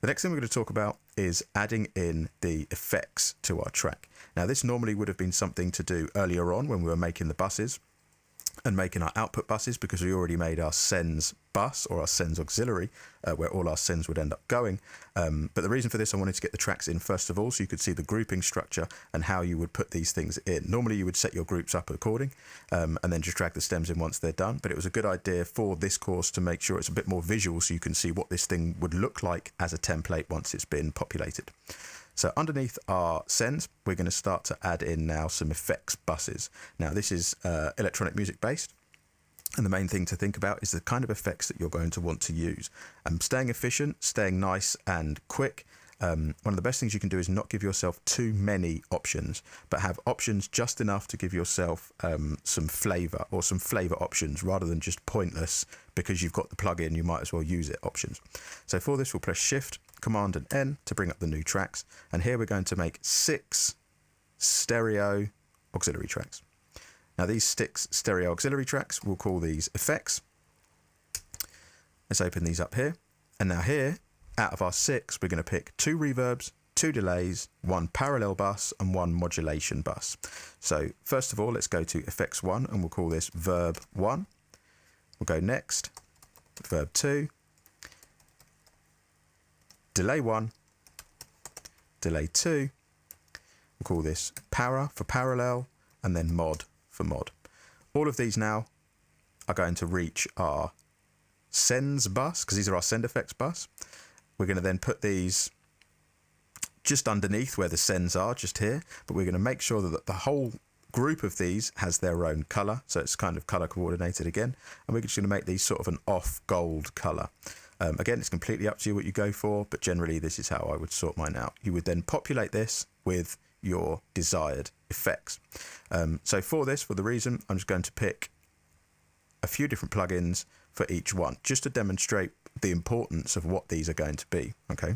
The next thing we're going to talk about is adding in the effects to our track. Now, this normally would have been something to do earlier on when we were making the buses and making our output buses, because we already made our sends bus or our sends auxiliary where all our sends would end up going. But the reason for this, I wanted to get the tracks in first of all so you could see the grouping structure and how you would put these things in. Normally you would set your groups up according and then just drag the stems in once they're done. But it was a good idea for this course to make sure it's a bit more visual so you can see what this thing would look like as a template once it's been populated. So underneath our sends, we're going to start to add in now some effects buses. Now this is electronic music based, and the main thing to think about is the kind of effects that you're going to want to use. Staying efficient, staying nice and quick. One of the best things you can do is not give yourself too many options, but have options just enough to give yourself some flavor, or some flavor options, rather than just pointless because you've got the plugin, you might as well use it options. So for this, we'll press Shift, Command and N to bring up the new tracks. And here we're going to make 6 stereo auxiliary tracks. Now these 6 stereo auxiliary tracks, we'll call these effects. Let's open these up here. And now here, out of our 6, we're going to pick 2 reverbs, 2 delays, 1 parallel bus and 1 modulation bus. So first of all, let's go to effects 1 and we'll call this verb 1. We'll go next, verb 2, delay 1, delay 2, we'll call this para for parallel, and then mod for mod. All of these now are going to reach our sends bus, because these are our send effects bus. We're going to then put these just underneath where the sends are, just here, but we're going to make sure that the whole group of these has their own color, so it's kind of color coordinated again, and we're just going to make these sort of an off gold color. Again, it's completely up to you what you go for, but generally this is how I would sort mine out. You would then populate this with your desired effects. So for this, for the reason, I'm just going to pick a few different plugins for each one, just to demonstrate the importance of what these are going to be. Okay.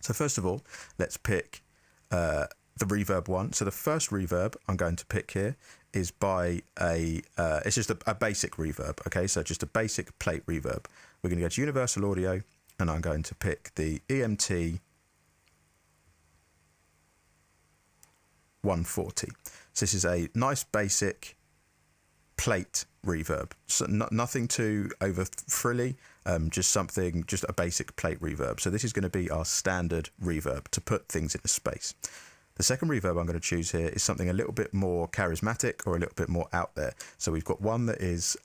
So first of all, let's pick the reverb one. So the first reverb I'm going to pick here is by it's just a basic reverb. Okay, so just a basic plate reverb. We're going to go to Universal Audio, and I'm going to pick the EMT 140. So this is a nice basic plate reverb. So nothing too over frilly, just a basic plate reverb. So this is going to be our standard reverb to put things into space. The second reverb I'm going to choose here is something a little bit more charismatic or a little bit more out there. So we've got one that is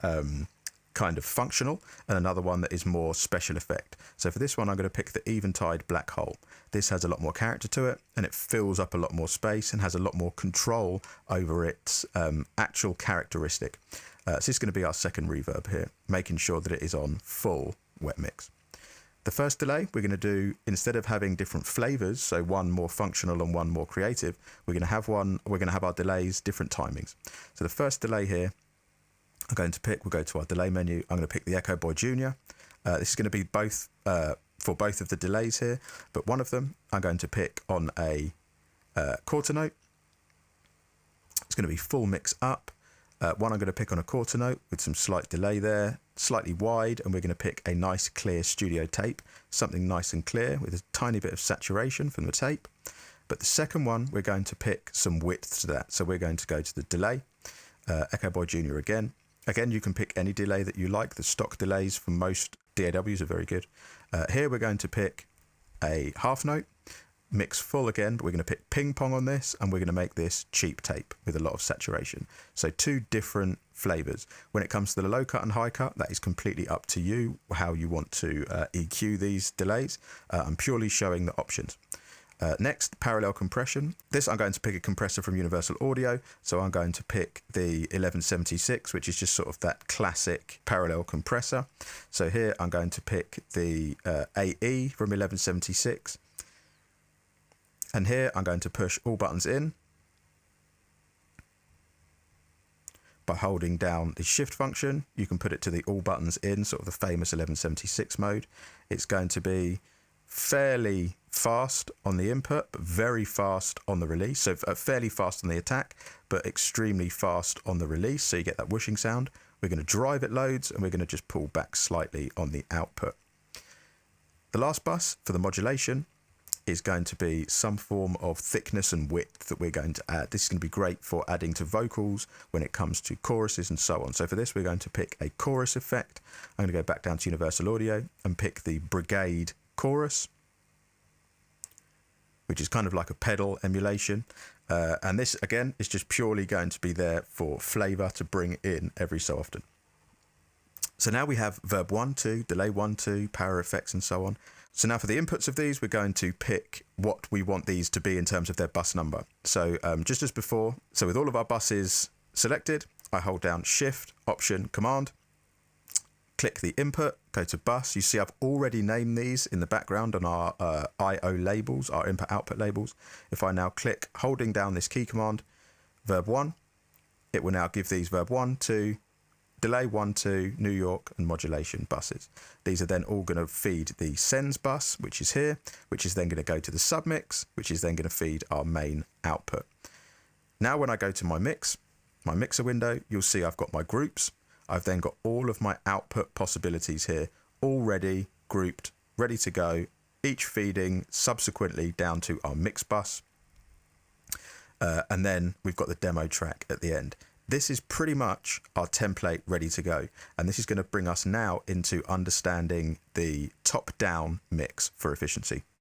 kind of functional and another one that is more special effect. So for this one, I'm going to pick the Eventide Black Hole. This has a lot more character to it, and it fills up a lot more space and has a lot more control over its actual characteristic. So this is going to be our second reverb here, making sure that it is on full wet mix. The first delay we're going to do, instead of having different flavors, so one more functional and one more creative, we're going to have our delays different timings. So the first delay here, I'm going to pick, we'll go to our delay menu, I'm going to pick the Echo Boy Jr. This is going to be both for both of the delays here, but one of them I'm going to pick on a quarter note. It's going to be full mix up. One I'm going to pick on a quarter note with some slight delay there, slightly wide, and we're going to pick a nice clear studio tape, something nice and clear with a tiny bit of saturation from the tape. But the second one, we're going to pick some width to that. So we're going to go to the delay, Echo Boy Jr. again. Again, you can pick any delay that you like. The stock delays for most DAWs are very good. Here we're going to pick a half note, mix full again, but we're going to pick ping pong on this, and we're going to make this cheap tape with a lot of saturation. So 2 different flavors. When it comes to the low cut and high cut, that is completely up to you how you want to EQ these delays. I'm purely showing the options. Next, parallel compression. This, I'm going to pick a compressor from Universal Audio. So I'm going to pick the 1176, which is just sort of that classic parallel compressor. So here I'm going to pick the AE from 1176. And here I'm going to push all buttons in by holding down the shift function. You can put it to the all buttons in, sort of the famous 1176 mode. It's going to be fairly fast on the input, but very fast on the release. So fairly fast on the attack, but extremely fast on the release. So you get that whooshing sound. We're going to drive it loads, and we're going to just pull back slightly on the output. The last bus for the modulation is going to be some form of thickness and width that we're going to add. This is going to be great for adding to vocals when it comes to choruses and so on. So for this, we're going to pick a chorus effect. I'm going to go back down to Universal Audio and pick the Brigade chorus, which is kind of like a pedal emulation. And this, again, is just purely going to be there for flavor to bring in every so often. So now we have verb 1, 2, delay 1, 2, power effects, and so on. So now for the inputs of these, we're going to pick what we want these to be in terms of their bus number. So just as before, so with all of our buses selected, I hold down Shift, Option, Command, click the input, go to bus. You see I've already named these in the background on our I/O labels, our input-output labels. If I now click holding down this key command, verb 1, it will now give these verb 1, 2, delay 1, 2, New York, and modulation buses. These are then all going to feed the sends bus, which is here, which is then going to go to the submix, which is then going to feed our main output. Now when I go to my mixer window, you'll see I've got my groups. I've then got all of my output possibilities here, already grouped, ready to go, each feeding subsequently down to our mix bus. And then we've got the demo track at the end. This is pretty much our template ready to go. And this is going to bring us now into understanding the top-down mix for efficiency.